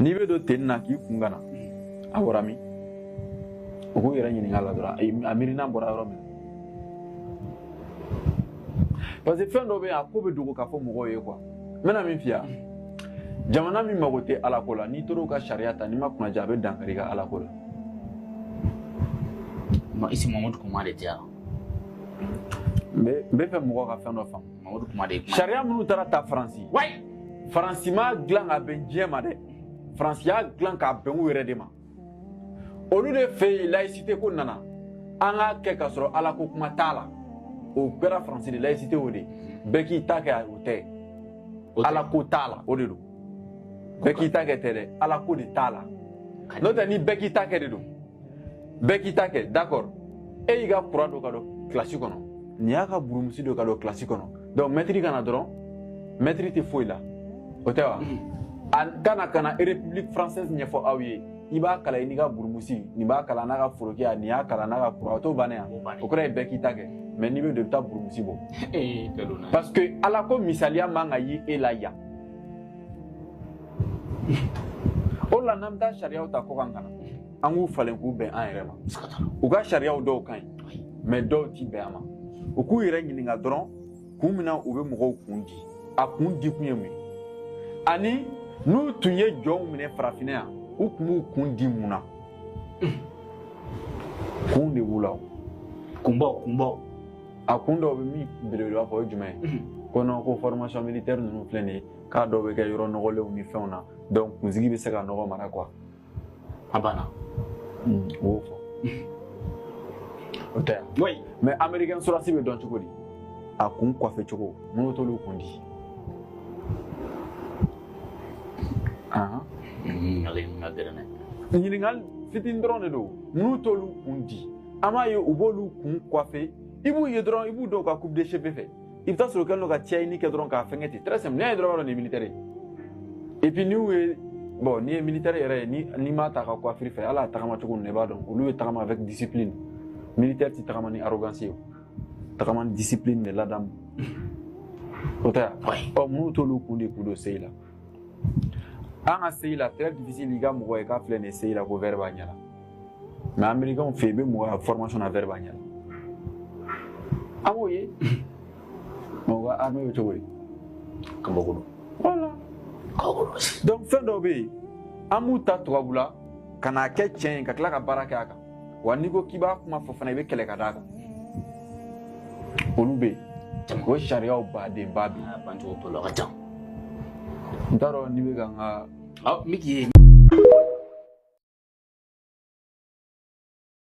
N'i bɛ don ten na k'i kun gana a bɔra min o k'u yɛrɛ ɲininka la dɔrɔn a miirina bɔra yɔrɔ min parce que fɛn dɔ bɛ yen a ko bɛ dogo k'a fɔ mɔgɔw ye quoi n bɛna min f'i ye jamana min mago tɛ alako la n'i tor'o ka sariya ta n'i ma kunnaja a bɛ dankari i ka alako la. Isi Mamadou Kumare de tɛ yan. n bɛ fɛ mɔgɔw ka fɛn dɔ faamu. Mamadou Kumare. Sariya minnu taara ta Faransi. Faransi ma dilan ka bɛn diɲɛ ma dɛ. Faransi y'a dilan k'a bɛn u yɛrɛ de ma. Olu de fɛ yen laïcité ko nana an k'a kɛ ka sɔrɔ alako kuma t'a la. O kɛra Faransi de laïcité o de. Bɛɛ k'i ta kɛ o tɛ. Alako t'a la o de don. Bɛɛ k'i ta kɛ tɛ dɛ alako de t'a la. N'o tɛ ni bɛɛ k'i ta kɛ de don. Bɛɛ k'i ta kɛ d'accord. E y'i ka courant dɔ ka don classe kɔnɔ. N'i y'a ka burumusi dɔ ka don classe kɔnɔ. Donc maître kana dɔrɔn maître tɛ foyi la. O tɛ wa? Kana République française ɲɛfɔ aw ye. I b'a kalan i n'i ka burumusi, nin b'a kalan n'a ka forokiya, nin y'a kalan n'a ka courant, o t'o bannen yan. O kɔrɔ ye bɛɛ k'i ta kɛ. Mais n'i bɛ don i bɛ taa burumusi bɔ. Parce que ala ko misaliya man ka ye e la yan. O la n'an bɛ taa sariyaw ta kɔkan ka na. An k'u falen k'u bɛn an yɛrɛ ma. U ka sariyaw dɔw ka ɲi mais dɔw ti bɛn a ma. U k'u yɛrɛ ɲininka dɔrɔn kun min na u bɛ mɔgɔw kun di. A kun di kun ye mun ye? Ani n'u tun ye jɔnw minɛ farafinna yan u tun b'u kun di mun na? Kun de b'u la o. Kunbaw. A kun dɔw bɛ min belebeleba fɔ o ye jumɛn ye? Ko non ko formation militaire ninnu filɛ nin ye k'a dɔw bɛ kɛ yɔrɔ nɔgɔlenw ni fɛnw na donc kunsigi bɛ se ka nɔgɔ mara quoi. A banna. O y'o fɔ. O tɛ yan. Mais américain sɔrɔsi bɛ dɔn cogo di? A kun kɔfɛ cogo minnu t'olu kun di. Ɲininkali fitinin dɔrɔn de don minnu t'olu kun di. An b'a ye u b'olu kun kɔfɛ i b'u ye dɔrɔn i b'u dɔw ka coupe de cheveux fɛ. I bɛ taa sɔrɔ u kɛlen don ka cɛɲini kɛ dɔrɔn k'a fɛngɛ ten très simple. N'i y'a ye dɔrɔn b'a dɔn nin ye militaire ye. Et puis n'u ye bon n'i ye militaire yɛrɛ ye n'i m'a ta ka coiffure fɛ hali a tagama cogo ninnu i b'a dɔn olu bɛ tagama avec discipline. Militaire ti tagama ni arrogance ye o. Tagama ni discipline de ladamu. O tɛ yan. Ɔ minnu t'olu kun de k'u don CI la. An ka CI la très difficile i ka mɔgɔ ye k'a filɛ nin ye CI la ko vert b'a ɲɛ la. Mais américain fɛ yen i bɛ mɔgɔ ka formation na vert b'a ɲɛ la. An b'o ye. Mɔgɔ ka armée bɛ cogo di? Kabakuru. Voilà. Donc fɛn dɔw bɛ yen an b'u ta tubabu la ka n'a kɛ tiɲɛ ye ka tila ka baara kɛ a kan. Wa n'i ko k'i b'a kuma fɔ fana i bɛ kɛlɛ ka d'a kan. Olu bɛ yen. O sariyaw baden ba bi. Bancogo t'o la o ka ca. N t'a dɔn n'i bɛ ka n ka. Miki ye